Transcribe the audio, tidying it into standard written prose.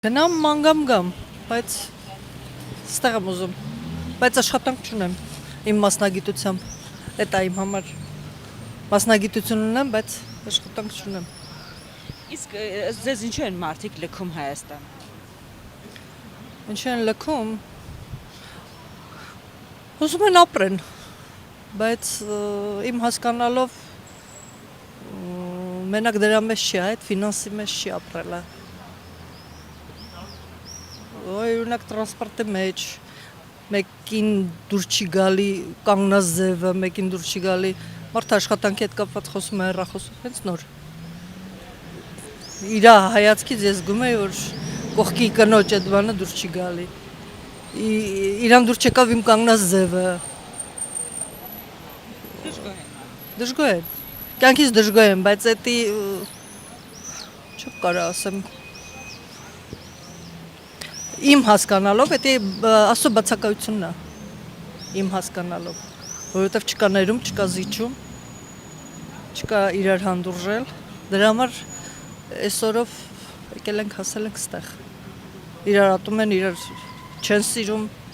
Գնամ մանգամ գամ, բայց ստեղ եմ ուզում, բայց աշխատանք չունեմ իմ մասնագիտությամբ, էդ է իմ համար, մասնագիտություն ունեմ, բայց աշխատանք չունեմ։ Իսկ ձեզ ինչու են մարդիկ լքում Հայաստան։ Ինչ են լքում, ուզում են ապրեն, բայց իմ հասկանալով մենակ դրա մեջ չի, այդ ֆինանսի մեջ չի ապրելը։ Օրինակ տրանսպորտի մեջ, մեկին դուր չի գալի կանգնած ձևը, մեկին դուր չի գալի, մարդը աշխատանքի հետ կապված խոսում է հեռախոսով, հենց նոր։ Իրա հայացքից ես զգում եմ, որ կողքի կնոջ այդ բանը դուր չի գալի։ Իրան դուր չեկավ իմ կանգնած ձևը։ Դժգոհ եմ։ Կյանքից դժգոհ եմ, բայց էդի չեմ կարող ասեմ։ Իմ հասկանալով, էդի աստծո բացակայությունն է։ Իմ հասկանալով, որովհետև չկա ներում, չկա զիջում, չկա իրար հանդուրժել։ Դրա համար այսօրով եկել ենք հասել ենք ստեղ։ Իրար ատում են, իրար չեն սիրում,